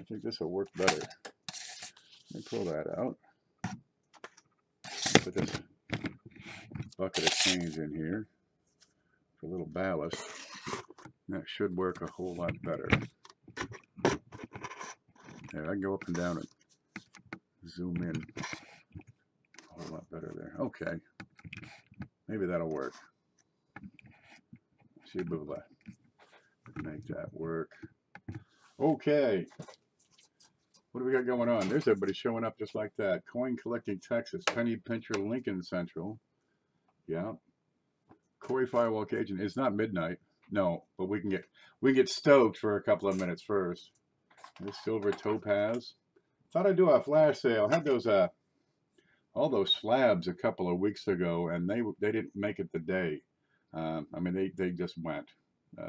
think this will work better. Let me pull that out. Put this bucket of change in here for a little ballast. That should work a whole lot better. There, I can go up and down and zoom in a whole lot better there. Okay, maybe that'll work. See, make that work. Okay, what do we got going on? There's everybody showing up just like that. Coin collecting Texas, Penny Pincher, Lincoln Central. Yeah. Corey Firewall Cajun. It's not midnight. No, but we can get stoked for a couple of minutes first. This silver topaz. Thought I'd do a flash sale. I had those all those slabs a couple of weeks ago, and they didn't make it the day. I mean, they just went.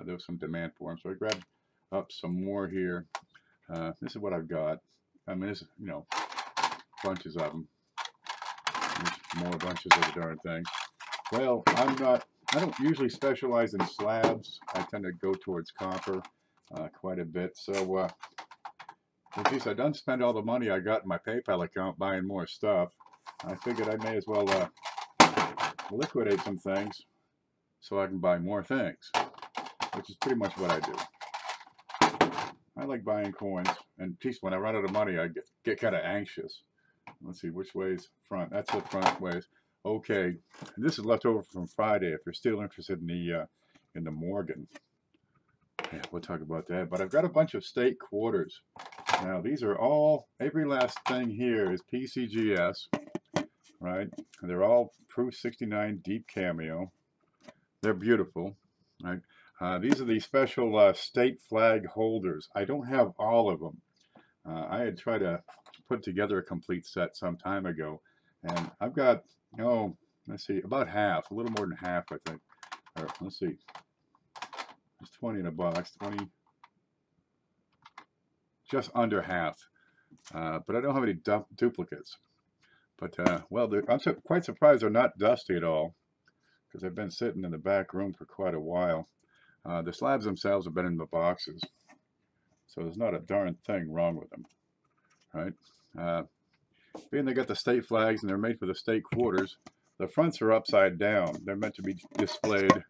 There was some demand for them, so I grabbed up some more here. This is what I've got. I mean, this is, you know, bunches of them. There's more bunches of the darn thing. Well, I don't usually specialize in slabs. I tend to go towards copper quite a bit. So, in case I don't spend all the money I got in my PayPal account buying more stuff, I figured I may as well liquidate some things so I can buy more things, which is pretty much what I do. I like buying coins, and geez, when I run out of money, I get kind of anxious. Let's see, which way's front? That's the front ways. Okay, this is left over from Friday. If you're still interested in the Morgan, yeah, we'll talk about that. But I've got a bunch of state quarters. Now these are all, every last thing here is PCGS, right? They're all Proof 69 Deep Cameo. They're beautiful, right? These are the special state flag holders. I don't have all of them. I had tried to put together a complete set some time ago, and I've got, oh, let's see, about half, a little more than half, I think. Or, let's see, there's 20 in a box, 20, just under half. But I don't have any duplicates. But, well, I'm quite surprised they're not dusty at all, because they've been sitting in the back room for quite a while. The slabs themselves have been in the boxes, so there's not a darn thing wrong with them, right? Being they got the state flags and they're made for the state quarters, the fronts are upside down. They're meant to be displayed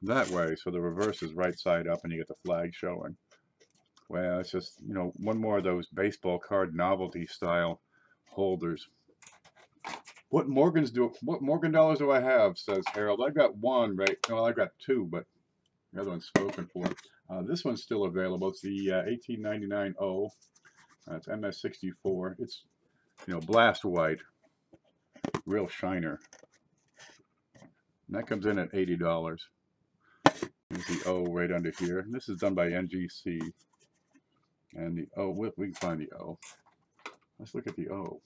that way, so the reverse is right side up and you get the flag showing. Well, it's just, you know, one more of those baseball card novelty style holders. What Morgan dollars do I have, says Harold. I've got one, right? No, I've got two, but the other one's spoken for. This one's still available. It's the 1899 O. It's MS64. It's, you know, blast white, real shiner. And that comes in at $80. There's the O right under here. This is done by NGC. And the O, we can find the O. Let's look at the O.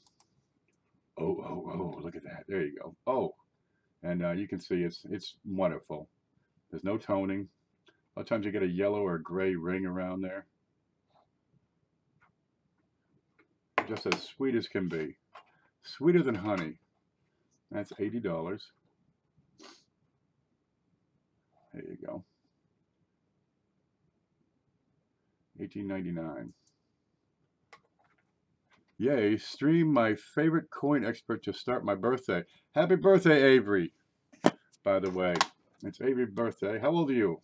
Oh, look at that. There you go. Oh, and you can see it's wonderful. There's no toning. A lot of times you get a yellow or gray ring around there. Just as sweet as can be. Sweeter than honey. That's $80. There you go. $18.99. Yay, stream my favorite coin expert to start my birthday. Happy birthday, Avery. By the way, it's Avery's birthday. How old are you?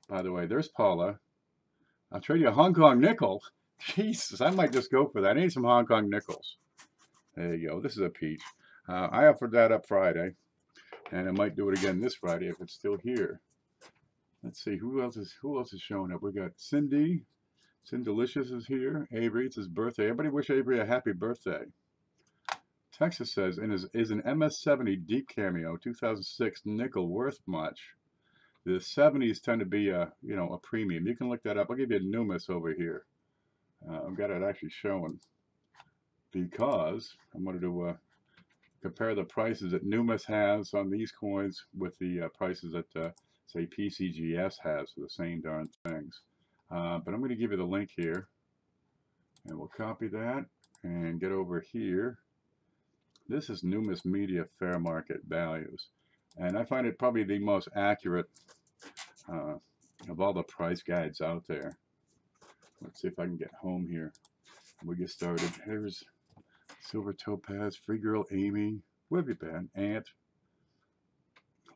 By the way, there's Paula. I'll trade you a Hong Kong nickel. Jesus, I might just go for that. I need some Hong Kong nickels. There you go. This is a peach. I offered that up Friday, and I might do it again this Friday if it's still here. Let's see, who else is showing up? We got Cindy. Delicious is here. Avery, it's his birthday. Everybody wish Avery a happy birthday. Texas says, is an MS-70 Deep Cameo 2006 nickel worth much? The 70s tend to be a premium. You can look that up. I'll give you a Numis over here. I've got it actually showing because I'm going to compare the prices that Numis has on these coins with the prices that say PCGS has for the same darn things. But I'm going to give you the link here, and we'll copy that and get over here. This is Numis Media fair market values, and I find it probably the most accurate of all the price guides out there. Let's see if I can get home here. We get started. Here's Silver Topaz, Free Girl Amy, where have you been? Ant,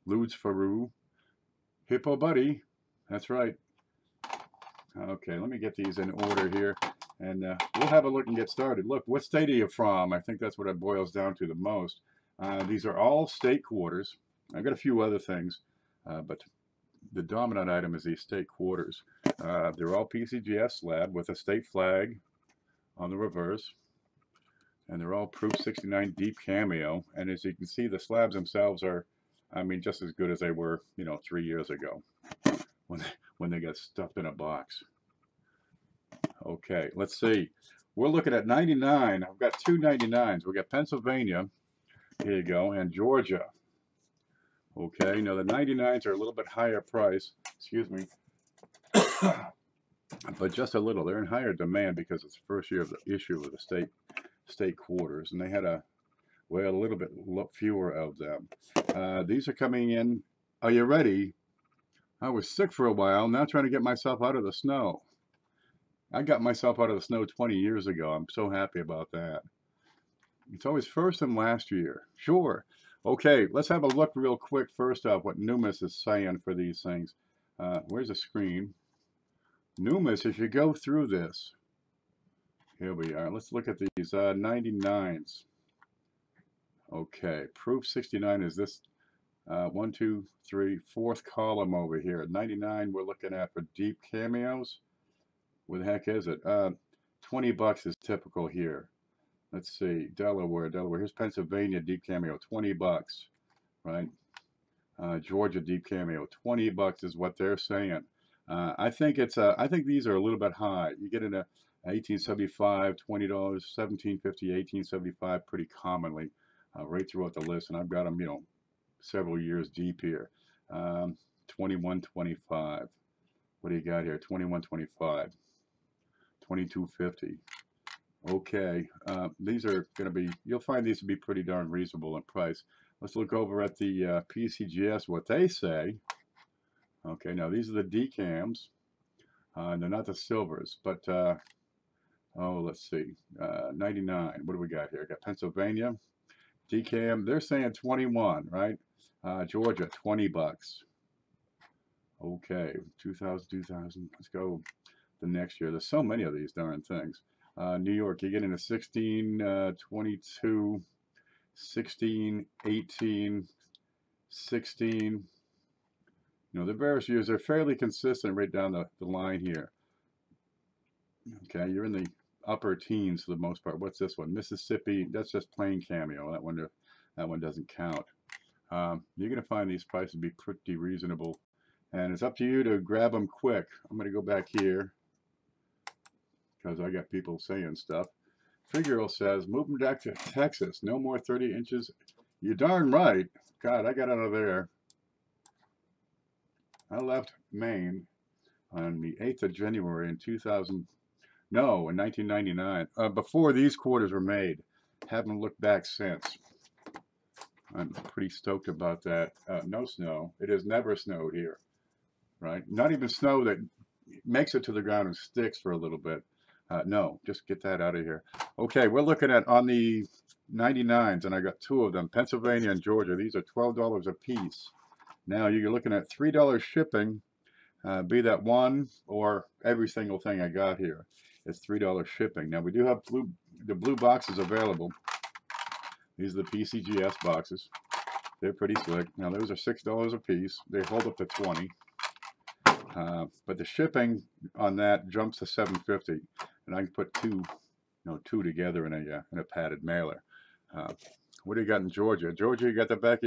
Ludes Faru, Hippo Buddy. That's right. Okay, let me get these in order here, and we'll have a look and get started. Look, what state are you from? I think that's what it boils down to the most. These are all state quarters. I've got a few other things, but the dominant item is these state quarters. They're all PCGS slab with a state flag on the reverse, and they're all Proof 69 deep cameo. And as you can see, the slabs themselves are, I mean, just as good as they were, you know, 3 years ago when they got stuffed in a box. Okay, let's see. We're looking at 99. I've got two 99s. We got Pennsylvania, here you go, and Georgia. Okay, now the 99s are a little bit higher price, excuse me, but just a little. They're in higher demand because it's the first year of the issue of the state quarters, and they had a little bit fewer of them. These are coming in. Are you ready? I was sick for a while, now trying to get myself out of the snow. I got myself out of the snow 20 years ago. I'm so happy about that. It's always first and last year. Sure. Okay, let's have a look real quick first off what Numis is saying for these things. Where's the screen? Numis, if you go through this, here we are. Let's look at these 99s. Okay, Proof 69 is this 1, 2, 3, fourth column over here. 99 we're looking at for deep cameos. Where the heck is it? 20 bucks is typical here. Let's see, Delaware. Here's Pennsylvania deep cameo, 20 bucks, right? Georgia deep cameo, 20 bucks is what they're saying. I think these are a little bit high. You get into 1875, $20, 1750, 1875 pretty commonly, right throughout the list, and I've got them, you know, several years deep here. 2125. What do you got here? 2125. 2250. Okay, these are going to be, you'll find these to be pretty darn reasonable in price. Let's look over at the PCGS, what they say. Okay, now these are the decams. They're not the silvers, but, oh, let's see, 99. What do we got here? Got Pennsylvania, decam. They're saying 21, right? Georgia, 20 bucks. Okay, 2000. Let's go the next year. There's so many of these darn things. New York, you get into 16, 22, 16, 18, 16. You know, the various years are fairly consistent right down the line here. Okay, you're in the upper teens for the most part. What's this one? Mississippi, that's just plain cameo. That one doesn't count. You're going to find these prices to be pretty reasonable. And it's up to you to grab them quick. I'm going to go back here because I got people saying stuff. Free Girl says, move them back to Texas. No more 30 inches. You're darn right. God, I got out of there. I left Maine on the 8th of January in 1999. Before these quarters were made. Haven't looked back since. I'm pretty stoked about that. No snow. It has never snowed here. Right? Not even snow that makes it to the ground and sticks for a little bit. No, just get that out of here. Okay, we're looking at on the 99s, and I got two of them, Pennsylvania and Georgia. These are $12 a piece. Now you're looking at $3 shipping, be that one or every single thing I got here. It's $3 shipping. Now we do have the blue boxes available. These are the Pcgs boxes. They're pretty slick. Now those are $6 a piece. They hold up to 20. But the shipping on that jumps to $7.50, and I can put two together in a padded mailer. What do you got in Georgia? Georgia, you got the back.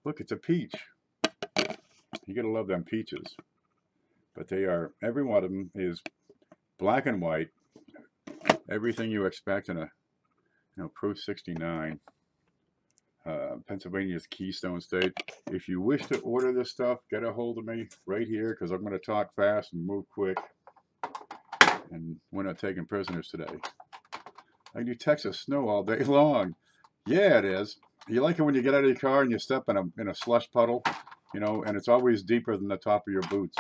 Look, it's a peach. You gotta love them peaches. But they are, every one of them is black and white. Everything you expect in a Proof 69. Pennsylvania's Keystone State. If you wish to order this stuff, get a hold of me right here because I'm going to talk fast and move quick. And we're not taking prisoners today. I do Texas snow all day long. Yeah, it is. You like it when you get out of your car and you step in a slush puddle, and it's always deeper than the top of your boots.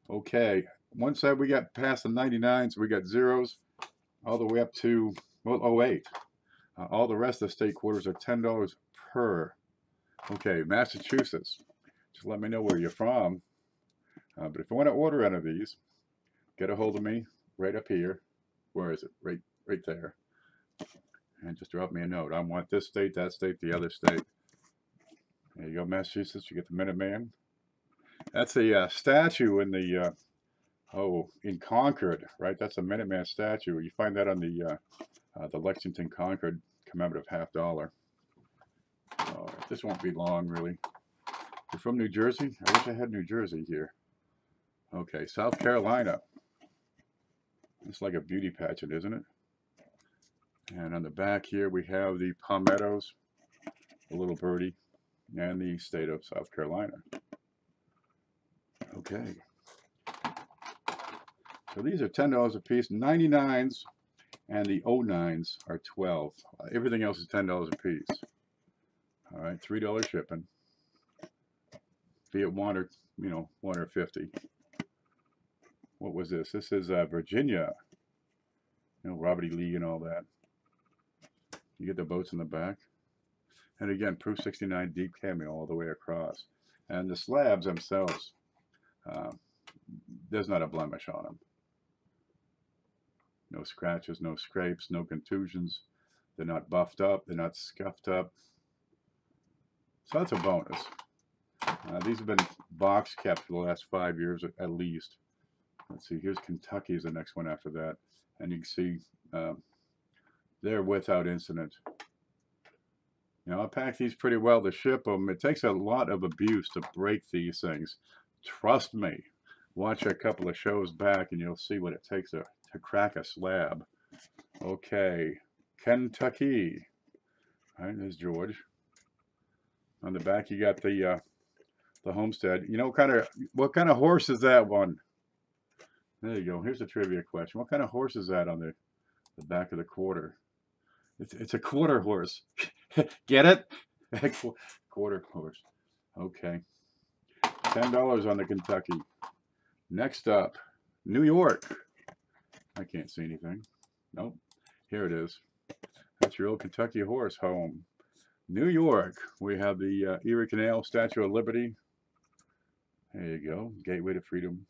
Okay, once we got past the 99s, we got zeros all the way up to, well, 08. All the rest of the state quarters are $10 per. Okay, Massachusetts. Just let me know where you're from. But if you want to order any of these, get a hold of me right up here. Where is it? Right there. And just drop me a note. I want this state, that state, the other state. There you go, Massachusetts. You get the Minuteman. That's a statue in the in Concord, right? That's a Minuteman statue. You find that on the Lexington Concord commemorative $50. This won't be long, really. You're from New Jersey? I wish I had New Jersey here. Okay, South Carolina. It's like a beauty pageant, isn't it? And on the back here, we have the palmettos, the little birdie, and the state of South Carolina. Okay. So these are $10 a piece. 99s and the 09s are 12. Everything else is $10 a piece. All right, $3 shipping. Be it $1 or, $1 or $50. What was this? This is Virginia. Robert E. Lee and all that. You get the boats in the back. And again, Proof 69 deep cameo all the way across. And the slabs themselves, there's not a blemish on them. No scratches, no scrapes, no contusions. They're not buffed up. They're not scuffed up. So that's a bonus. These have been box kept for the last 5 years at least. Let's see, here's Kentucky is the next one after that. And you can see they're without incident. I pack these pretty well to ship them. It takes a lot of abuse to break these things. Trust me. Watch a couple of shows back and you'll see what it takes to crack a slab. Okay, Kentucky. All right, there's George. On the back you got the homestead. What kind of horse is that one? There you go. Here's a trivia question. What kind of horse is that on the back of the quarter? It's a quarter horse. Get it? Quarter horse. Okay. $10 on the Kentucky. Next up, New York. I can't see anything. Nope. Here it is. That's your old Kentucky horse home. New York. We have the Erie Canal, Statue of Liberty. There you go. Gateway to Freedom.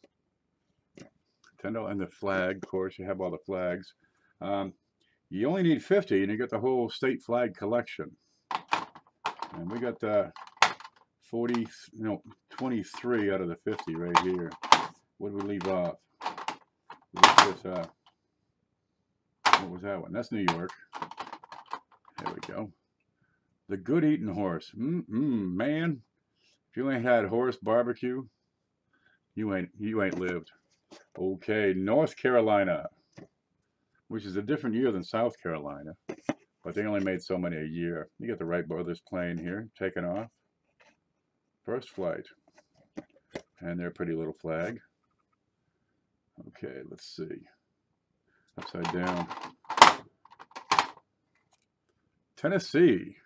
$10. And the flag, of course. You have all the flags. You only need 50 and you get the whole state flag collection. And we got 23 out of the 50 right here. What did we leave off? What was that one? That's New York. There we go. The Good Eating Horse. Man, if you ain't had horse barbecue, you ain't lived. Okay, North Carolina, which is a different year than South Carolina, but they only made so many a year. You got the Wright brothers plane here, taking off. First flight. And their pretty little flag. Okay, let's see. Upside down. Tennessee.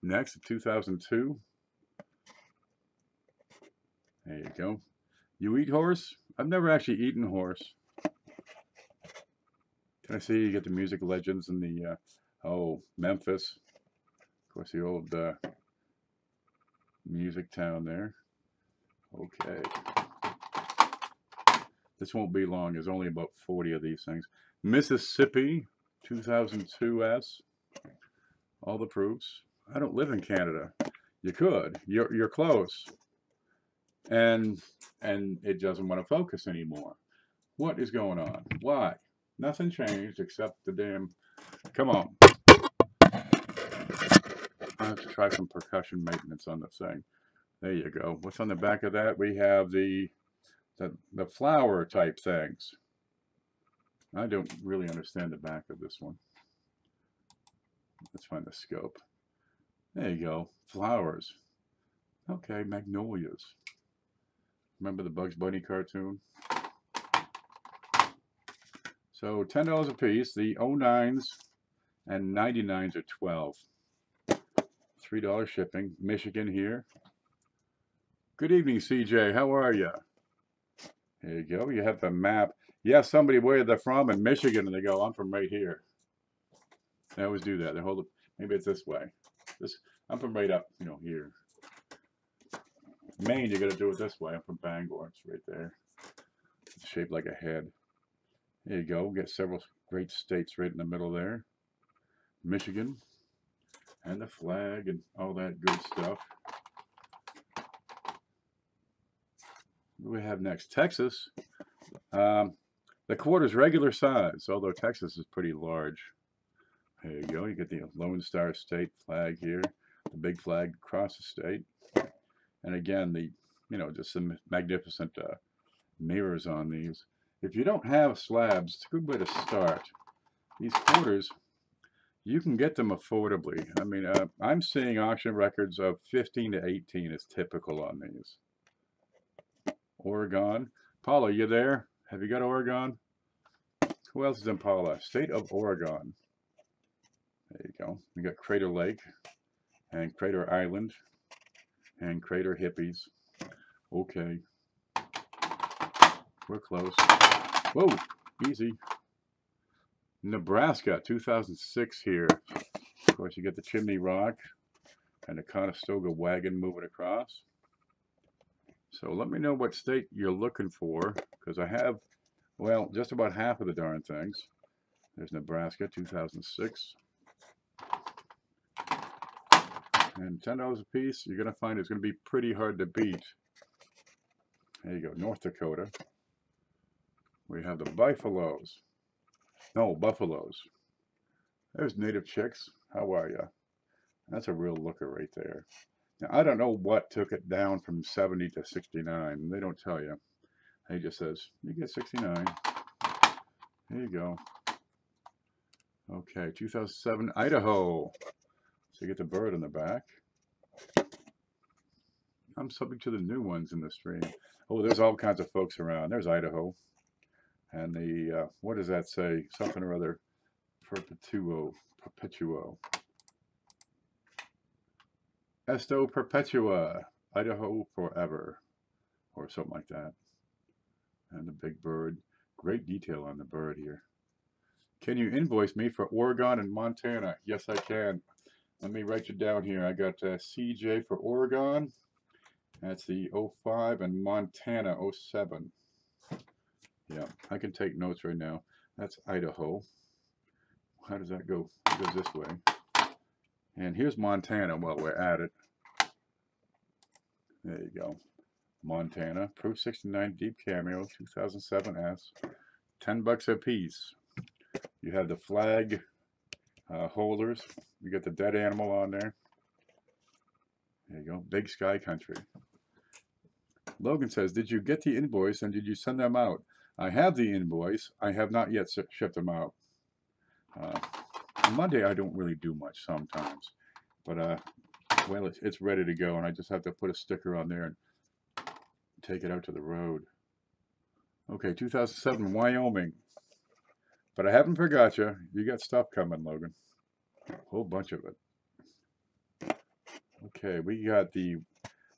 Next, 2002. There you go. You eat horse? I've never actually eaten horse. Tennessee, you get the music legends and the, Memphis. Of course, the old music town there. Okay. This won't be long. There's only about 40 of these things. Mississippi, 2002S. All the proofs. I don't live in Canada. You could. You're close. And it doesn't want to focus anymore. What is going on? Why? Nothing changed except the damn... Come on. I have to try some percussion maintenance on the thing. There you go. What's on the back of that? We have the flower type things. I don't really understand the back of this one. Let's find the scope. There you go. Flowers. Okay, magnolias. Remember the Bugs Bunny cartoon? So $10 a piece. The 09s and 99s are 12. $3 shipping. Michigan here. Good evening, CJ. How are you? There you go. You have the map. Yeah, somebody where they're from in Michigan, and they go, I'm from right here. They always do that. They hold it. Maybe it's this way. I'm from right up, you know, here. Maine, you got to do it this way. I'm from Bangor. It's right there. It's shaped like a head. There you go. Get several great states right in the middle there. Michigan, and the flag, and all that good stuff. What do we have next? Texas. The quarter's regular size, although Texas is pretty large. There you go. You get the Lone Star State flag here, the big flag across the state, and again, just some magnificent mirrors on these. If you don't have slabs, it's a good way to start. These quarters, you can get them affordably. I mean, I'm seeing auction records of 15 to 18 is typical on these. Oregon. Paula, you there? Have you got Oregon? Who else is in Paula? State of Oregon. There you go. We got Crater Lake and Crater Island and Crater Hippies. Okay. We're close. Whoa, easy. Nebraska, 2006 here. Of course, you get the Chimney Rock and the Conestoga wagon moving across. So let me know what state you're looking for, because I have, well, just about half of the darn things. There's Nebraska, 2006. And $10 a piece, you're going to find it's going to be pretty hard to beat. There you go, North Dakota. We have the Buffaloes. No, Buffaloes. There's Native Chicks. How are you? That's a real looker right there. Now, I don't know what took it down from 70 to 69. They don't tell you. He just says, you get 69. There you go. Okay, 2007, Idaho. So you get the bird in the back. I'm subject to the new ones in the stream. Oh, there's all kinds of folks around. There's Idaho. And the, what does that say? Something or other. Perpetuo. Esto Perpetua. Idaho forever. Or something like that. And the big bird. Great detail on the bird here. Can you invoice me for Oregon and Montana? Yes, I can. Let me write you down here. I got CJ for Oregon. That's the 05 and Montana 07. Yeah, I can take notes right now. That's Idaho. How does that go? It goes this way. And here's Montana while we're at it. There you go. Montana, Proof 69 Deep Cameo, 2007S. $10 a piece. You have the flag holders. You got the dead animal on there. There you go. Big Sky Country. Logan says, did you get the invoice and did you send them out? I have the invoice. I have not yet shipped them out. Monday I don't really do much sometimes. But, well, it's ready to go. And I just have to put a sticker on there and take it out to the road. Okay, 2007 Wyoming. But I haven't forgot you. You got stuff coming, Logan. A whole bunch of it. Okay, we got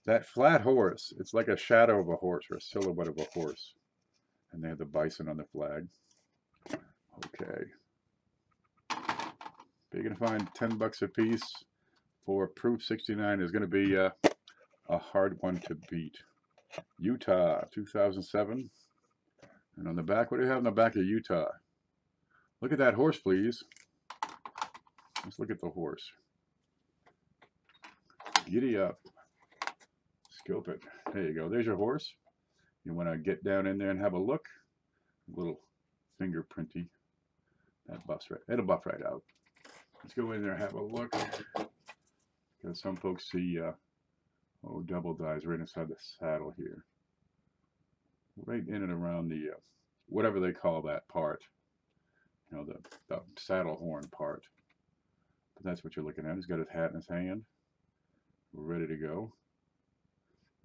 that flat horse. It's like a shadow of a horse or a silhouette of a horse. And they have the bison on the flag. Okay. You're going to find $10 a piece for Proof 69 is going to be a hard one to beat. Utah, 2007. And on the back, what do you have on the back of Utah? Look at that horse, please. Let's look at the horse. Giddy up. Scope it. There you go. There's your horse. You want to get down in there and have a look. A little fingerprinty. That buffs right. It'll buff right out. Let's go in there and have a look. Because some folks see, double dyes right inside the saddle here. Right in and around the, whatever they call that part. You know, the saddle horn part. But that's what you're looking at. He's got his hat in his hand. We're ready to go.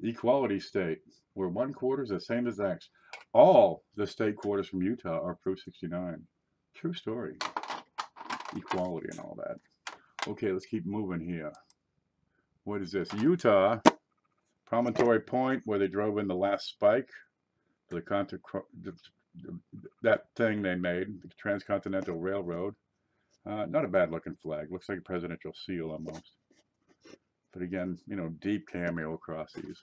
Equality state, where 1/4 is the same as X. All the state quarters from Utah are Proof 69. True story. Equality and all that. Okay, let's keep moving here. What is this? Utah, Promontory Point, where they drove in the last spike. for that thing they made, the Transcontinental Railroad. Not a bad looking flag. Looks like a presidential seal almost. But again, you know, deep cameo across these.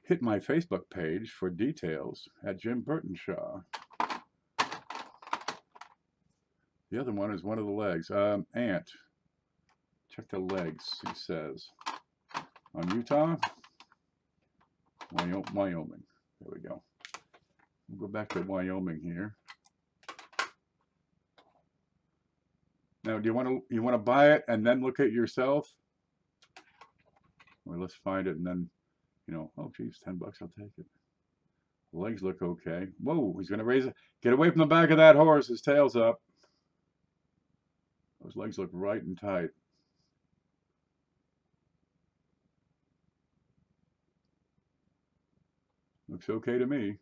Hit my Facebook page for details at Jim Burtonshaw. The other one is one of the legs. Ant. Check the legs, he says. On Utah, Wyoming. There we go. We'll go back to Wyoming here. Now, do you want to buy it and then look at it yourself? Or let's find it and then, you know, oh geez, $10, I'll take it. The legs look okay. Whoa, he's gonna raise it. Get away from the back of that horse. His tail's up. Those legs look right and tight. Looks okay to me.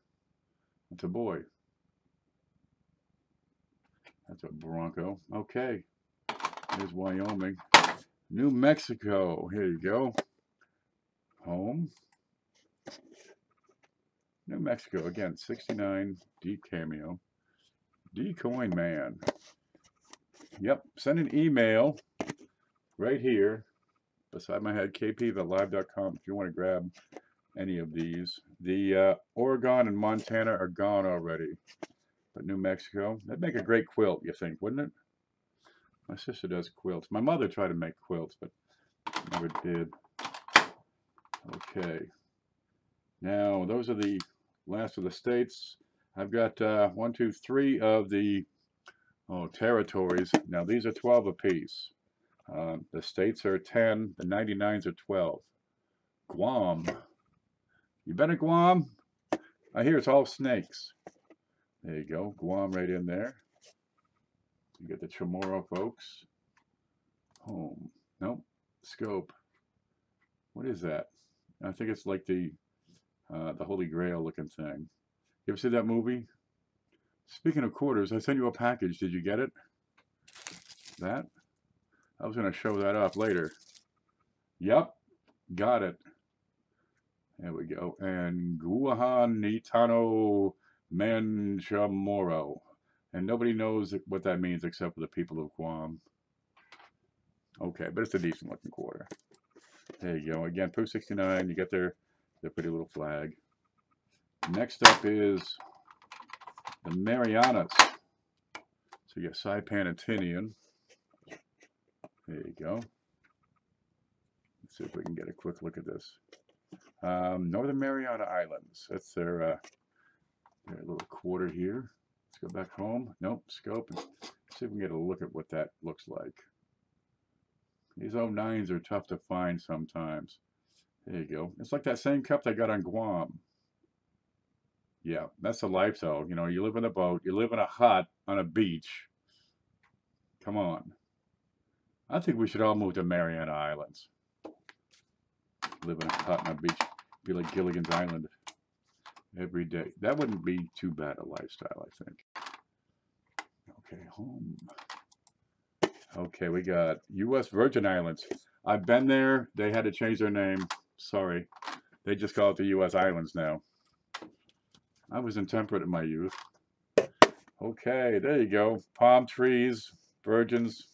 That's a boy. That's a Bronco. Okay. There's Wyoming. New Mexico. Here you go. Home. New Mexico. Again, 69. Deep cameo. Decoin Man. Yep. Send an email right here beside my head, kp@live.com, if you want to grab any of these. The Oregon and Montana are gone already. But New Mexico, that'd make a great quilt, you think, wouldn't it? My sister does quilts. My mother tried to make quilts, but never did. Okay. Now, those are the last of the states. I've got 1, 2, 3 of the territories. Now, these are 12 apiece. The states are 10. The 99s are 12. Guam. You been to Guam? I hear it's all snakes. There you go. Guam right in there. You get the Chamorro folks. Home. Nope. Scope. What is that? I think it's like the Holy Grail looking thing. You ever see that movie? Speaking of quarters, I sent you a package. Did you get it? That? I was going to show that off later. Yep. Got it. There we go. And Guahan Nitano Manchamoro. And nobody knows what that means except for the people of Guam. Okay, but it's a decent looking quarter. There you go. Again, proof 69. You get their pretty little flag. Next up is the Marianas. So you get Saipan and Tinian. There you go. Let's see if we can get a quick look at this. Northern Mariana Islands. That's their little quarter here. Let's go back home. Nope, scope. Let's see if we can get a look at what that looks like. These 09s are tough to find sometimes. There you go. It's like that same cup I got on Guam. Yeah, that's the lifestyle. You know, you live in a boat, you live in a hut on a beach. Come on. I think we should all move to Mariana Islands. Live in a hut on a beach. Be like Gilligan's Island every day. That wouldn't be too bad a lifestyle, I think. Okay, home. Okay, we got U.S. Virgin Islands. I've been there. They had to change their name. Sorry. They just call it the U.S. Islands now. I was intemperate in my youth. Okay, there you go. Palm trees, virgins,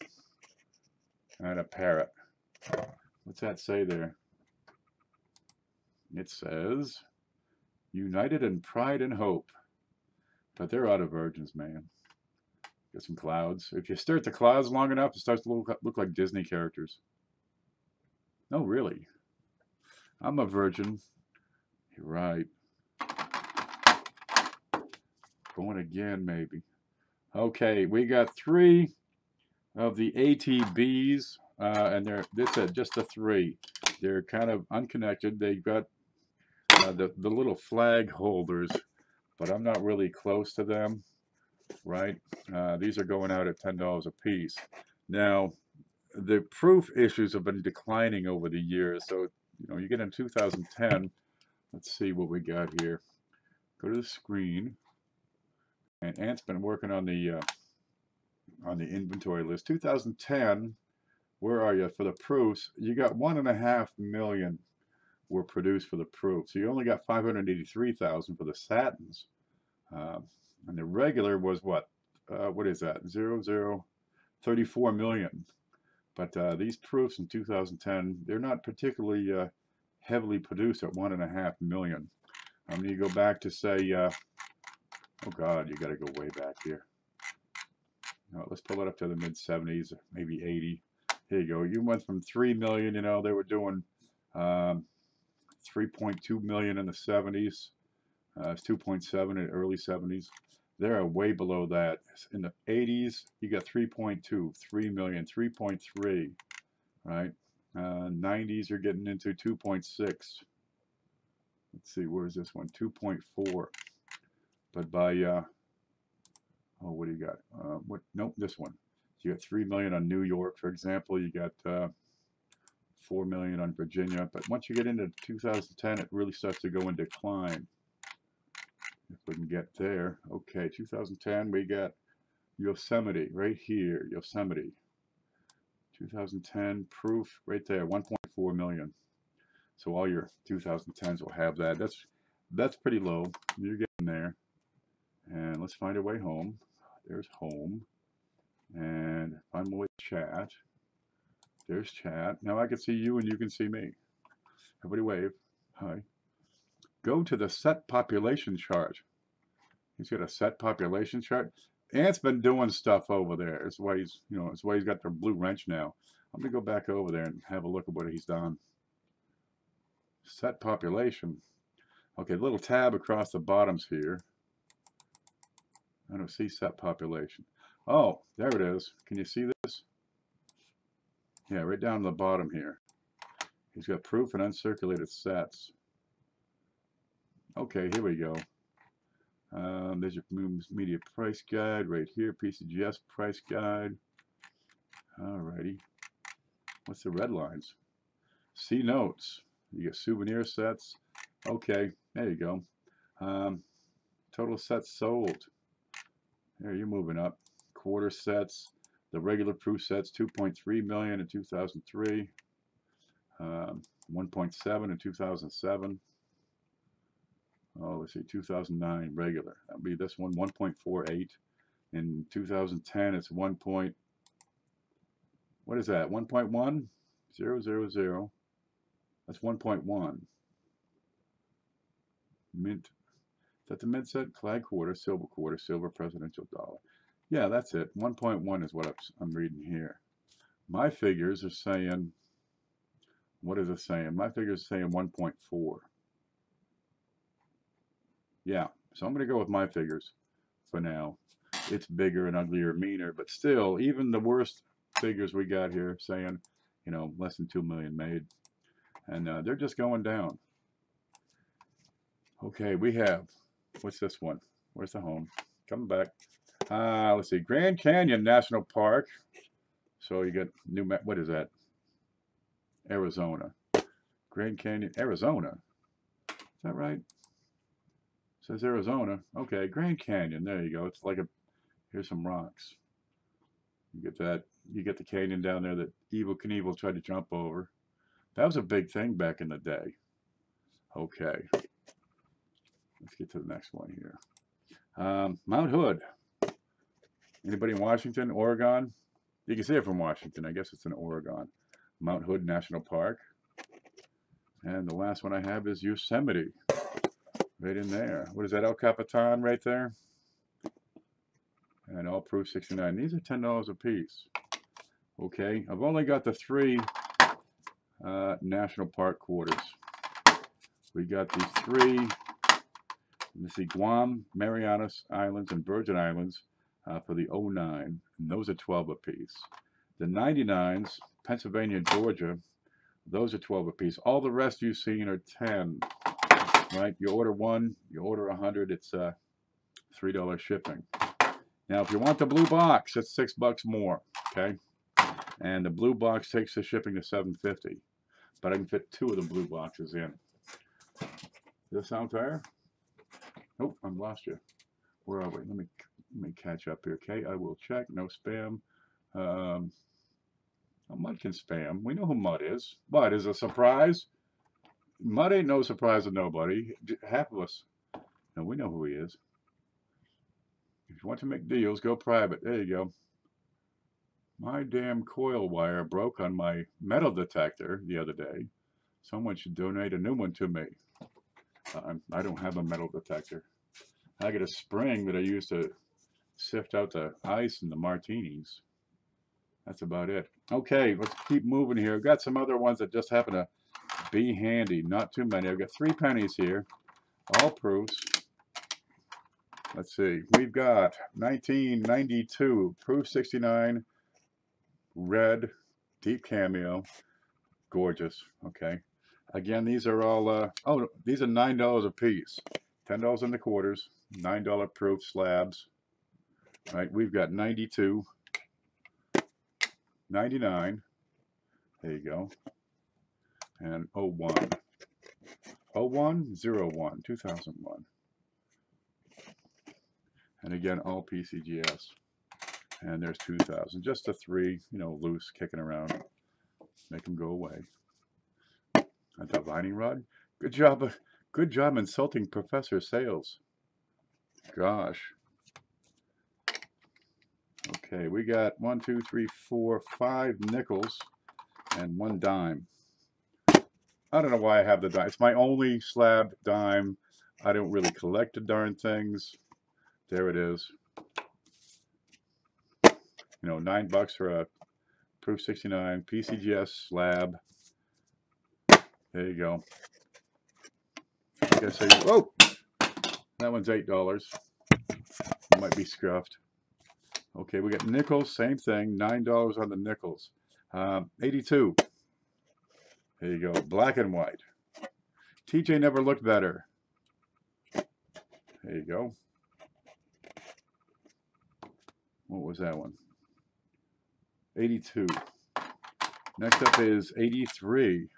and a parrot. What's that say there? It says, united in pride and hope. But they're out of virgins, man. Get some clouds. If you stare at the clouds long enough, it starts to look like Disney characters. No, really. I'm a virgin. You're right. Going again, maybe. Okay, we got 3 of the ATBs, and this is just the 3. They're kind of unconnected. They've got the little flag holders, but I'm not really close to them, right? These are going out at $10 a piece. Now, the proof issues have been declining over the years, so you know, you get in 2010. Let's see what we got here. Go to the screen, and Ant's been working on the inventory list. 2010. Where are you for the proofs? You got 1.5 million were produced for the proof. So you only got 583,000 for the satins. And the regular was what? What is that? 34 million. But these proofs in 2010, they're not particularly heavily produced at 1.5 million. You go back to say, oh God, you got to go way back here. No, let's pull it up to the mid 70s, maybe 80. Here you go. You went from 3 million, you know, they were doing 3.2 million in the 70s. It's 2.7 in the early 70s. They're way below that. In the 80s, you got 3.2, 3 million, 3.3, right? 90s, you're getting into 2.6. Let's see, where's this one? 2.4. But by, oh, what do you got? Nope, this one. You got 3 million on New York, for example. You got 4 million on Virginia. But once you get into 2010, it really starts to go in decline. If we can get there. Okay, 2010, we got Yosemite right here. Yosemite. 2010 proof right there, 1.4 million. So all your 2010s will have that. That's pretty low. You're getting there. And let's find our way home. There's home. And find my way to chat. There's chat. Now I can see you and you can see me. Everybody wave. Hi. Go to the set population chart. He's got a set population chart. Ant's been doing stuff over there. That's why he's, you know, that's why he's got the blue wrench now. I'm gonna go back over there and have a look at what he's done. Set population. Okay, little tab across the bottoms here. I don't see set population. Oh, there it is. Can you see this? Yeah, right down the bottom here. He's got proof and uncirculated sets. Okay, here we go. There's your media price guide right here. Pcgs price guide. Alrighty. What's the red lines? See notes. You get souvenir sets. Okay, there you go. Total sets sold. There, you're moving up. Quarter sets. The regular proof sets, 2.3 million in 2003. 1.7 in 2007. Oh, let's see, 2009 regular. That'll be this one, 1.48. In 2010, it's 1. What is that? 1.1? 000. That's 1.1. Mint. Is that the mint set? Clyde quarter, silver presidential dollar. Yeah, that's it. 1.1 is what I'm reading here. My figures are saying, what is it saying? My figures are saying 1.4. Yeah, so I'm going to go with my figures for now. It's bigger and uglier, meaner, but still, even the worst figures we got here saying, you know, less than 2 million made. And they're just going down. Okay, we have, what's this one? Where's the home? Coming back. Let's see, Grand Canyon National Park. So you get what is that? Arizona. Grand Canyon, Arizona. Is that right? It says Arizona. Okay, Grand Canyon. There you go. It's like here's some rocks. You get that. You get the canyon down there that Evel Knievel tried to jump over. That was a big thing back in the day. Okay. Let's get to the next one here. Mount Hood. Anybody in Washington, Oregon? You can see it from Washington. I guess it's in Oregon. Mount Hood National Park. And the last one I have is Yosemite. Right in there. What is that? El Capitan right there? And all proof 69. These are $10 a piece. Okay. I've only got the 3 national park quarters. We got these 3. Let's see, Guam, Marianas Islands, and Virgin Islands for the 09. And those are 12 a piece. The 99s, Pennsylvania and Georgia, those are 12 a piece. All the rest you've seen are 10. Right? You order 1, you order 100, it's $3 shipping. Now, if you want the blue box, it's $6 more. Okay? And the blue box takes the shipping to $7.50. But I can fit 2 of the blue boxes in. Does this sound fair? Nope, I've lost you. Where are we? Let me catch up here. Okay, I will check. No spam. Mud can spam. We know who Mud is. Mud is a surprise. Mud ain't no surprise to nobody. Half of us, no, we know who he is. If you want to make deals, go private. There you go. My damn coil wire broke on my metal detector the other day. Someone should donate a new one to me. I don't have a metal detector. I got a spring that I use to sift out the ice and the martinis. That's about it. Okay, let's keep moving here. I've got some other ones that just happen to be handy. Not too many. I've got 3 pennies here. All proofs. Let's see. We've got 1992, proof 69, red, deep cameo. Gorgeous. Okay. Again, these are all, these are $9 a piece. $10 in the quarters. $9 proof slabs. All right, we've got 92, 99. There you go. And 01. 01, 01, 2001. And again, all PCGS. And there's 2000. Just the 3, you know, loose, kicking around. Make them go away. A divining rod. Good job insulting Professor Sales. Gosh. Okay, we got 1, 2, 3, 4, 5 nickels and 1 dime. I don't know why I have the dime. It's my only slab dime. I don't really collect the darn things. There it is. You know, $9 for a proof 69 PCGS slab. There you go. I guess whoa! That one's $8. It might be scuffed. Okay, we got nickels, same thing, $9 on the nickels. 82. There you go, black and white. TJ never looked better. There you go. What was that one? 82. Next up is 83.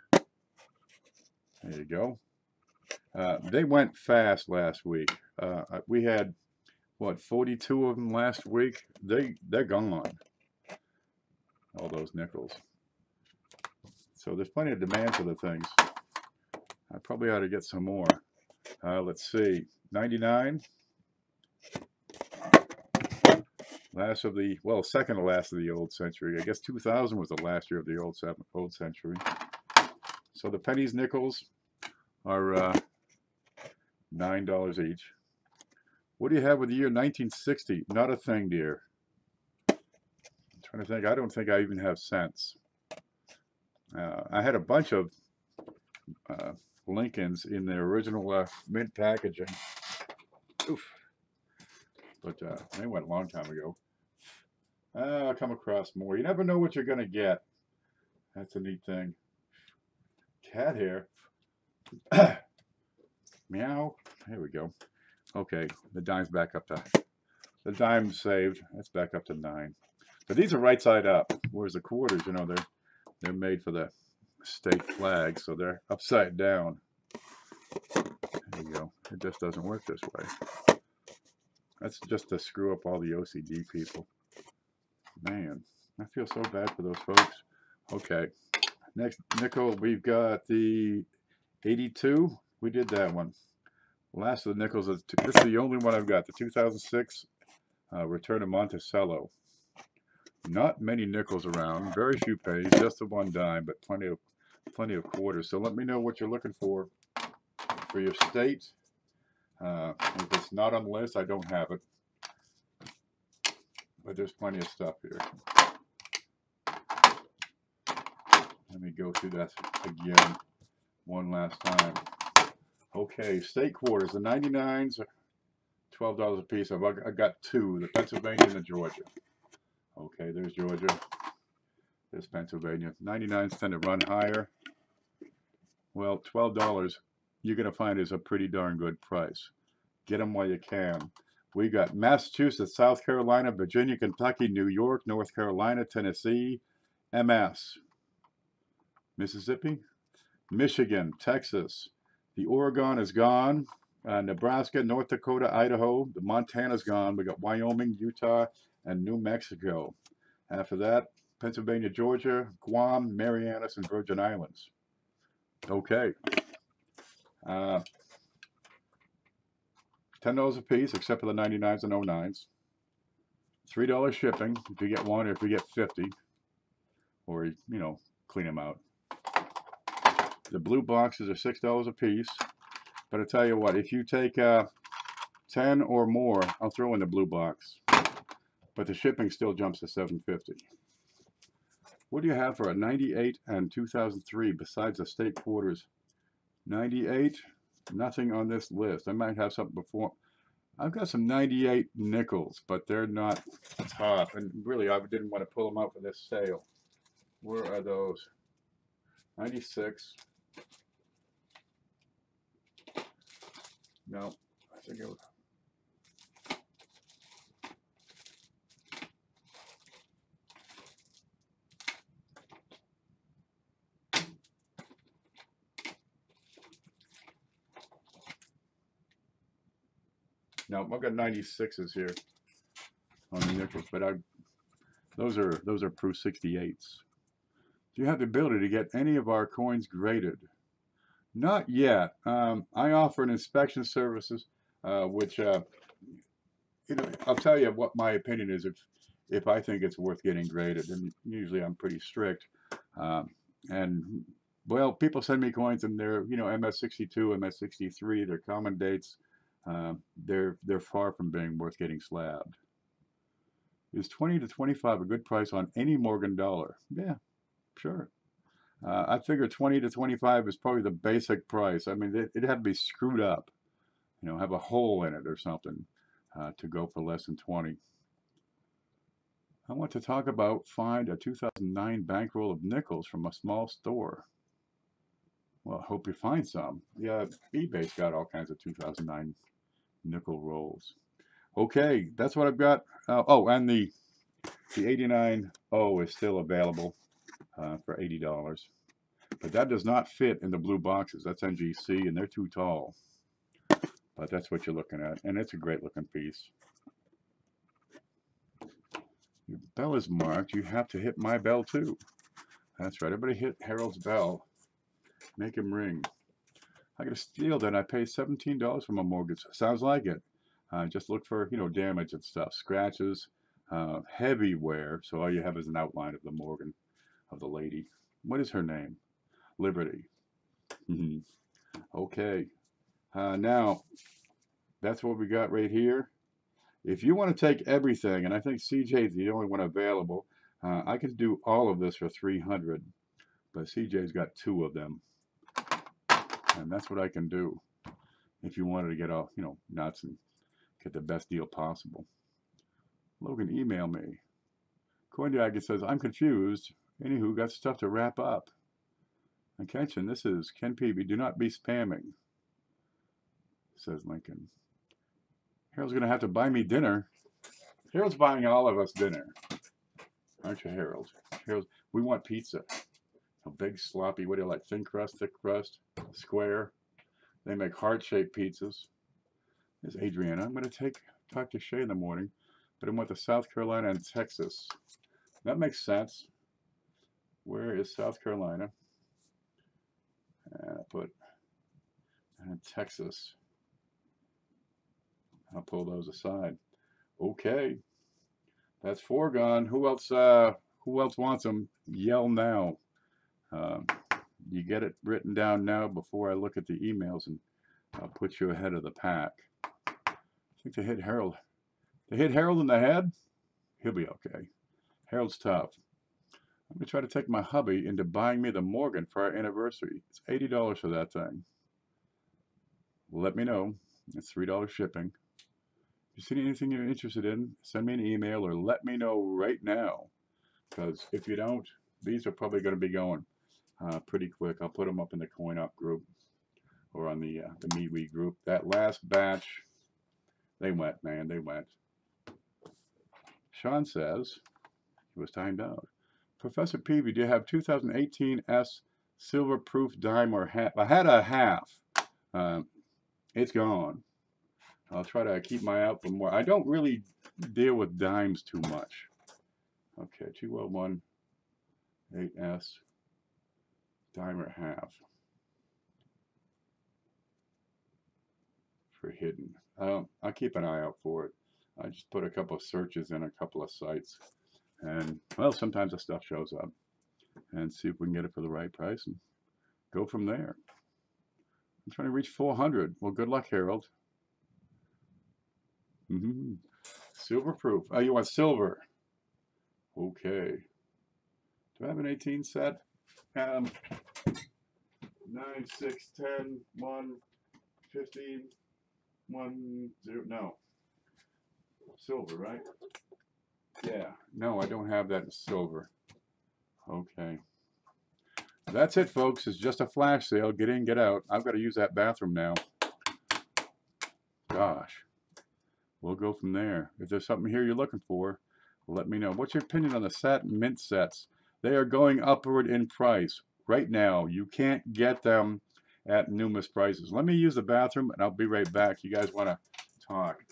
There you go. They went fast last week. We had, what, 42 of them last week? They're gone. All those nickels. So there's plenty of demand for the things. I probably ought to get some more. Let's see. 99. Last of the, well, second to last of the old century. I guess 2000 was the last year of the old century. So the pennies, nickels are $9 each. What do you have with the year 1960? Not a thing, dear. I'm trying to think. I don't think I even have cents. I had a bunch of Lincolns in their original mint packaging. Oof. But they went a long time ago. I'll come across more. You never know what you're going to get. That's a neat thing. Cat hair. Meow. Here we go. Okay, the dime's back up to, the dime's saved. That's back up to 9. But these are right side up, whereas the quarters, you know, they're made for the state flag, so they're upside down. There you go. It just doesn't work this way. That's just to screw up all the OCD people. Man, I feel so bad for those folks. Okay, next nickel, we've got the 82. We did that one. Last of the nickels, this is the only one I've got, the 2006 Return to Monticello. Not many nickels around, very few pennies, just the 1 dime, but plenty of quarters. So let me know what you're looking for your state. If it's not on the list, I don't have it. But there's plenty of stuff here. Let me go through that again one last time. Okay, state quarters. The 99s are $12 a piece. I got 2, the Pennsylvania and the Georgia. Okay, there's Georgia. There's Pennsylvania. 99s tend to run higher. Well, $12 you're going to find is a pretty darn good price. Get them while you can. We got Massachusetts, South Carolina, Virginia, Kentucky, New York, North Carolina, Tennessee, MS, Mississippi, Michigan, Texas. The Oregon is gone. Nebraska, North Dakota, Idaho. The Montana's gone. We got Wyoming, Utah, and New Mexico. After that, Pennsylvania, Georgia, Guam, Marianas, and Virgin Islands. Okay. $10 a piece, except for the 99s and 09s. $3 shipping if you get one, or if you get 50, or you know, clean them out. The blue boxes are $6 a piece, but I tell you what, if you take 10 or more, I'll throw in the blue box, but the shipping still jumps to $7.50. What do you have for a 98 and 2003 besides the state quarters? 98, nothing on this list. I might have something before. I've got some 98 nickels, but they're not tough. And really, I didn't want to pull them out for this sale. Where are those? 96. No, I think it was. No, I've got 96s here on the nickels, but those are proof 68s. Do you have the ability to get any of our coins graded? Not yet. I offer an inspection services, which you know, I'll tell you what my opinion is if I think it's worth getting graded, and usually I'm pretty strict. And well, people send me coins and they're, you know, MS62, MS63, they're common dates. They're far from being worth getting slabbed. Is 20 to 25 a good price on any Morgan dollar? Yeah, sure. I figure 20 to 25 is probably the basic price. I mean, it'd have to be screwed up, you know, have a hole in it or something to go for less than 20. I want to talk about find a 2009 bankroll of nickels from a small store. Well, I hope you find some. Yeah, eBay's got all kinds of 2009 nickel rolls. Okay, that's what I've got. Oh, and the 89O is still available for $80. But that does not fit in the blue boxes. That's NGC, and they're too tall. But that's what you're looking at, and it's a great looking piece. Your bell is marked. You have to hit my bell too. That's right. Everybody hit Harold's bell. Make him ring. I got a steal that I pay $17 for my mortgage. Sounds like it. Just look for, you know, damage and stuff, scratches, heavy wear. So all you have is an outline of the Morgan, of the lady. What is her name? Liberty. Okay. Now, that's what we got right here. If you want to take everything, and I think CJ is the only one available, I could do all of this for $300, but CJ's got 2 of them. And that's what I can do if you wanted to get all, you know, nuts and get the best deal possible. Logan, email me. CoinDagger says, I'm confused. Anywho, got stuff to wrap up. Attention, this is Ken Peavy. Do not be spamming, says Lincoln. Harold's going to have to buy me dinner. Harold's buying all of us dinner. Aren't you, Harold? Harold, we want pizza. A big sloppy, what do you like, thin crust, thick crust, square. They make heart-shaped pizzas. There's Adriana. I'm going to talk to Shay in the morning, but I went to South Carolina and Texas. That makes sense. Where is South Carolina? And I put Texas. I'll pull those aside. Okay, that's 4 gone. Who else wants them? Yell now. You get it written down now before I look at the emails, and I'll put you ahead of the pack. I think they hit Harold. They hit Harold in the head? He'll be okay. Harold's tough. I'm going to try to take my hubby into buying me the Morgan for our anniversary. It's $80 for that thing. Let me know. It's $3 shipping. If you see anything you're interested in, send me an email or let me know right now. Because if you don't, these are probably going to be going pretty quick. I'll put them up in the Coin Up group or on the MeWe group. That last batch, they went, man, they went. Sean says, he was timed out. Professor Peavy, do you have 2018 S silver proof dime or half? I had a half. It's gone. I'll try to keep my eye out for more. I don't really deal with dimes too much. Okay, 201 8S dime or half. hidden. I'll keep an eye out for it. I just put a couple of searches in a couple of sites, and well, sometimes the stuff shows up, and see if we can get it for the right price and go from there. I'm trying to reach 400. Well, good luck, Harold. Silver proof. Oh, you want silver? Okay. Do I have an 18 set? 9, 6, 10, 1, 15, 1, 0. No. Silver, right? Yeah. No, I don't have that in silver. Okay. That's it, folks. It's just a flash sale. Get in, get out. I've got to use that bathroom now. Gosh. We'll go from there. If there's something here you're looking for, let me know. What's your opinion on the satin mint sets? They are going upward in price right now. You can't get them at numerous prices. Let me use the bathroom and I'll be right back. You guys want to talk?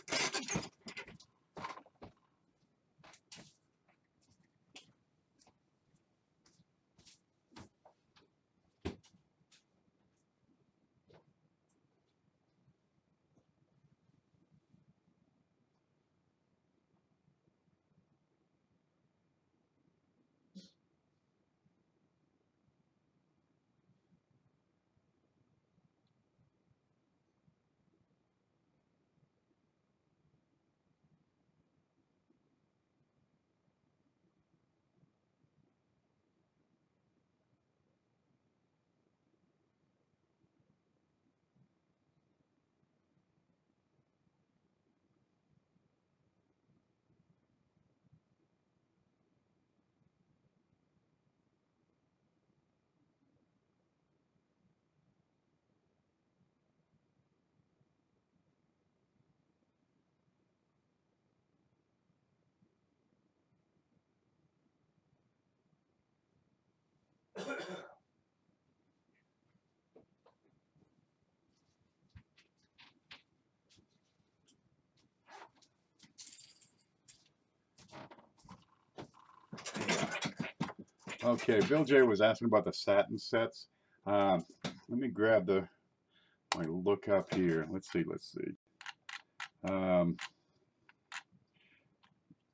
Okay, Bill J was asking about the satin sets. Let me grab my look up here. Let's see.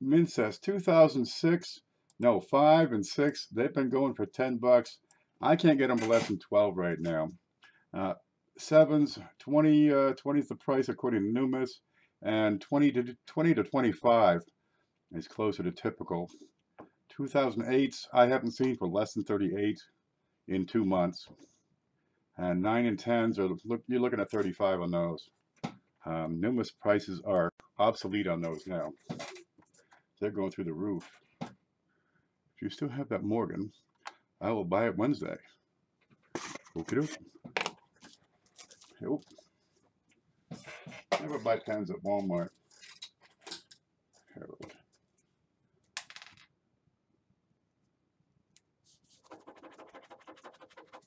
Mint says 2006, no, 5 and 6. They've been going for 10 bucks. I can't get them for less than 12 right now. 7s, 20, 20 is the price according to Numis, and 20 to 25 is closer to typical. 2008s I haven't seen for less than 38 in 2 months, and 9 and 10s are you're looking at 35 on those. Numis prices are obsolete on those now. They're going through the roof. If you still have that Morgan, I will buy it Wednesday. Okie doke. Nope. Never buy pens at Walmart. Harold.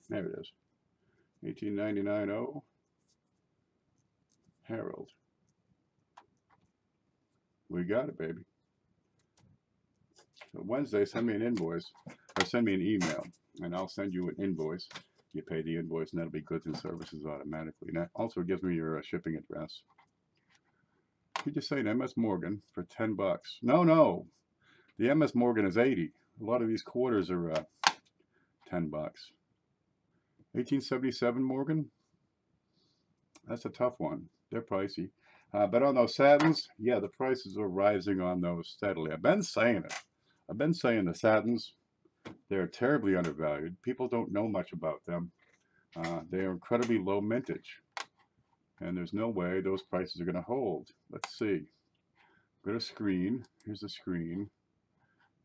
There it is. 1899 O. Harold. We got it, baby. So Wednesday, send me an invoice, or send me an email, and I'll send you an invoice. You pay the invoice, and that'll be goods and services automatically. And that also gives me your shipping address. You just say an MS Morgan for 10 bucks. No. The MS Morgan is 80. A lot of these quarters are 10 bucks. 1877 Morgan. That's a tough one. They're pricey. But on those satins, yeah, the prices are rising on those steadily. I've been saying it. I've been saying the satins, they're terribly undervalued. People don't know much about them. They are incredibly low mintage. And there's no way those prices are going to hold. Let's see. Go to screen. Here's the screen.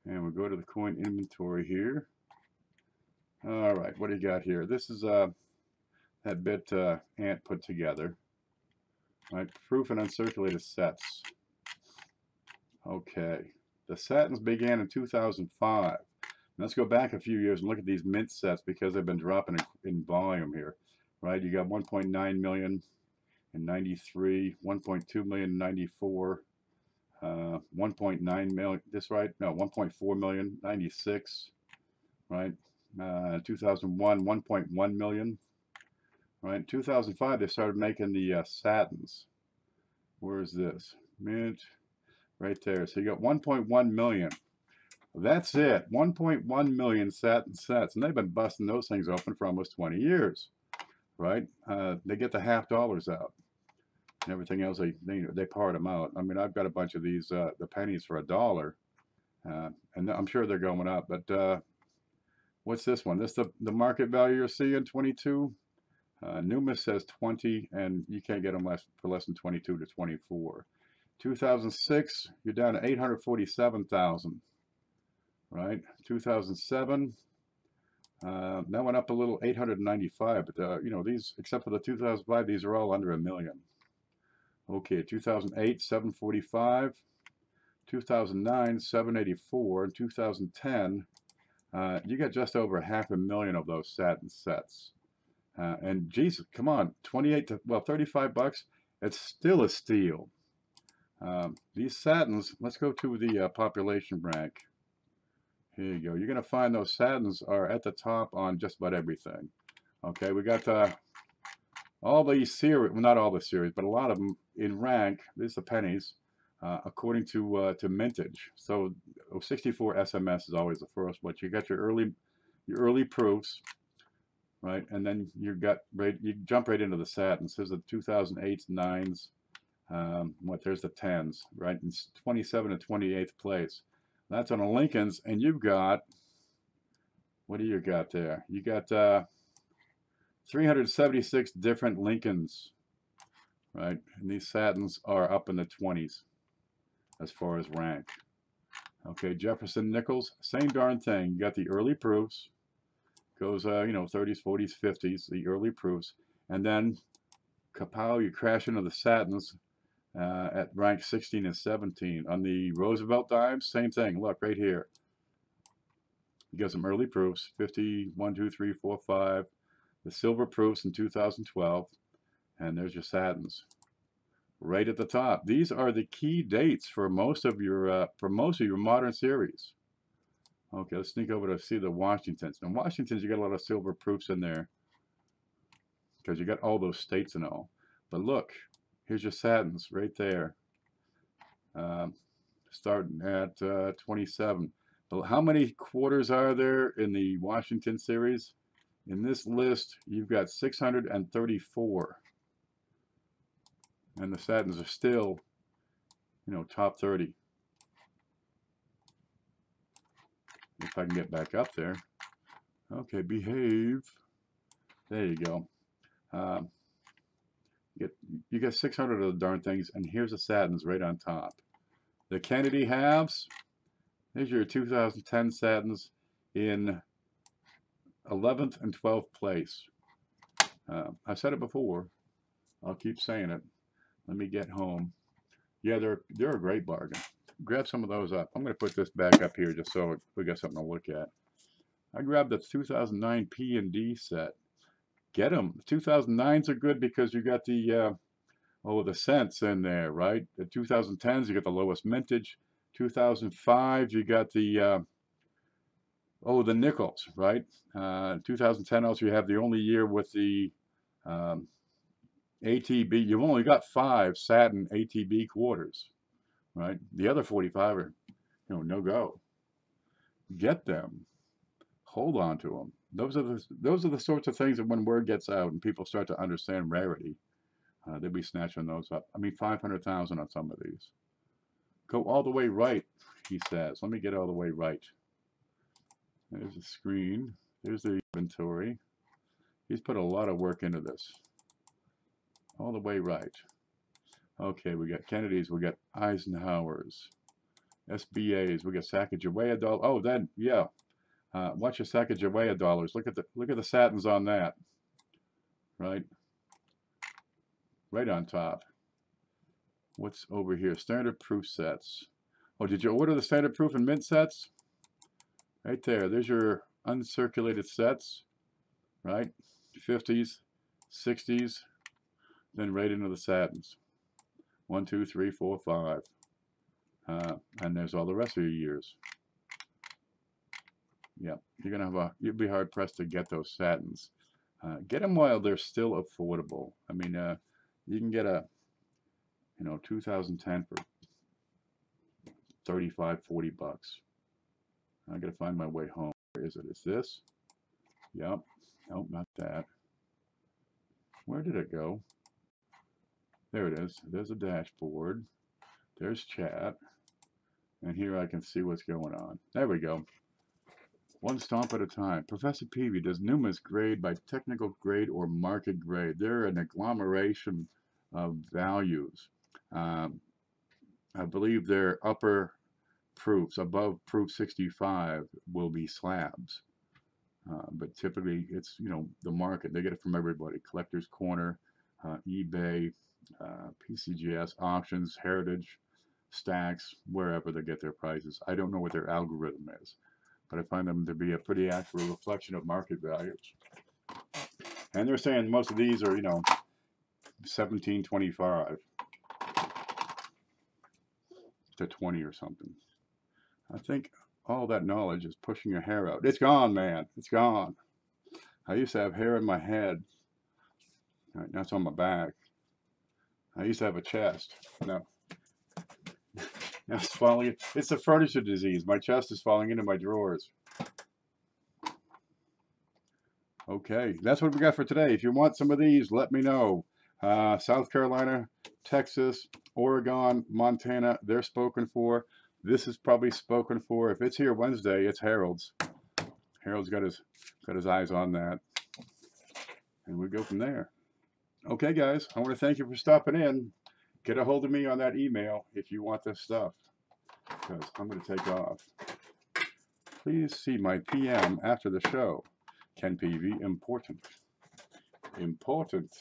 And we'll go to the coin inventory here. All right, what do you got here? This is that bit Ant put together. All right, proof and uncirculated sets. Okay. The satins began in 2005. Let's go back a few years and look at these mint sets because they've been dropping in volume here, right? You got 1.9 million in 93, 1.2 million in 94, 1.9 million, this right? No, 1.4 million, 96, right? 2001, 1.1 million, right? 2005, they started making the satins, Where's this? Mint, right there. So you got 1.1 million. That's it. 1.1 million satin sets, and they've been busting those things open for almost 20 years, right? They get the $50 out, and everything else they part them out. I mean, I've got a bunch of these the pennies for $1, and I'm sure they're going up. But what's this one? This the market value you're seeing 22. Numis says 20, and you can't get them for less than 22 to 24. 2006, you're down to 847,000. Right, 2007, that went up a little, 895, but you know, these, except for the 2005, these are all under $1 million. Okay, 2008, 745, 2009, 784, and 2010, you got just over 500,000 of those satin sets. And geez, come on, 28 to, well, 35 bucks, it's still a steal. These satins, let's go to the population rank. Here you go. You're going to find those satins are at the top on just about everything. Okay, we got all these series, well, not all the series, but a lot of them in rank. These are the pennies, according to mintage. So 64 SMS is always the first. But you got your early proofs, right? And then you jump right into the satins. There's the 2008s, 9s. There's the 10s, right? And 27 to 28th place. That's on the Lincolns, and you've got, what do you got there? You got 376 different Lincolns, right? And these satins are up in the 20s as far as rank. Okay, Jefferson Nichols, same darn thing. You got the early proofs, goes, you know, 30s, 40s, 50s, the early proofs, and then kapow, you crash into the satins. At rank 16 and 17. On the Roosevelt dimes, same thing. Look right here. You got some early proofs, 50, 1, 2, 3, 4, 5. The silver proofs in 2012. And there's your satins. Right at the top. These are the key dates for most of your modern series. Okay, let's sneak over to see the Washingtons. Now, Washingtons, you got a lot of silver proofs in there, because you got all those states and all. But look, here's your satins right there, starting at 27. How many quarters are there in the Washington series? In this list, you've got 634. And the satins are still, you know, top 30. If I can get back up there. Okay, behave. There you go. You get 600 of the darn things, and here's the satins right on top. The Kennedy halves, there's your 2010 satins in 11th and 12th place. I've said it before. I'll keep saying it. Let me get home. Yeah, they're a great bargain. Grab some of those up. I'm going to put this back up here just so we got something to look at. I grabbed the 2009 P&D set. Get them. The 2009s are good because you got the the cents in there, right? The 2010s, you got the lowest mintage. 2005, you got the the nickels, right? 2010 also, you have the only year with the ATB. You've only got 5 satin ATB quarters, right? The other 45 are, you know, no go. Get them. Hold on to them. Those are the sorts of things that when word gets out and people start to understand rarity, they'll be snatching those up. I mean, 500,000 on some of these. Go all the way right, he says. Let me get all the way right. There's the screen. There's the inventory. He's put a lot of work into this. All the way right. Okay, we got Kennedys. We got Eisenhowers. SBAs. We got Sacagawea dollars. Oh, then, yeah. Watch your Sacagawea dollars. Look at the satins on that. Right? Right on top. What's over here? Standard proof sets. Oh, did you order the standard proof and mint sets? Right there. There's your uncirculated sets. Right? 50s, 60s, then right into the satins. 1, 2, 3, 4, 5. And there's all the rest of your years. Yeah, you'll be hard pressed to get those satins. Get them while they're still affordable. I mean, you can get You know, 2010 for 35, 40 bucks. I gotta find my way home. Where is it? Is this? Yep. Nope, not that. Where did it go? There it is. There's a dashboard. There's chat. And here I can see what's going on. There we go. One stomp at a time. Professor Peavy, does Numis grade by technical grade or market grade? They're an agglomeration of values. I believe their upper proofs, above proof 65, will be slabs. But typically it's, you know, the market. They get it from everybody. Collector's Corner, eBay, PCGS, auctions, Heritage, Stacks, wherever they get their prices. I don't know what their algorithm is, but I find them to be a pretty accurate reflection of market values. And they're saying most of these are, you know, 17.25 to 20 or something. I think all that knowledge is pushing your hair out. It's gone, man. It's gone. I used to have hair in my head. Right, now it's on my back. I used to have a chest. No. Now it's falling. It's a furniture disease. My chest is falling into my drawers. Okay, that's what we got for today. If you want some of these, let me know. South Carolina, Texas, Oregon, Montana, they're spoken for. This is probably spoken for. If it's here Wednesday, it's Harold's. Harold's got his eyes on that. And we go from there. Okay, guys, I want to thank you for stopping in. Get a hold of me on that email if you want this stuff, because I'm going to take off. Please see my PM after the show. Ken Peavy, important. Important.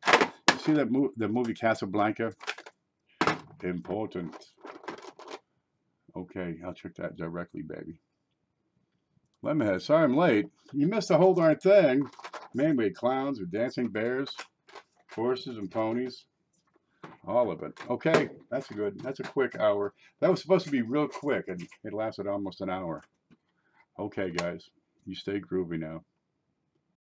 You see that the movie Casablanca? Important. Okay, I'll check that directly, baby. Lemonhead, sorry I'm late. You missed the whole darn thing. Man, we had clowns with dancing bears, horses and ponies. All of it. Okay, that's a quick hour. That was supposed to be real quick, and it lasted almost an hour. Okay, guys, you stay groovy now.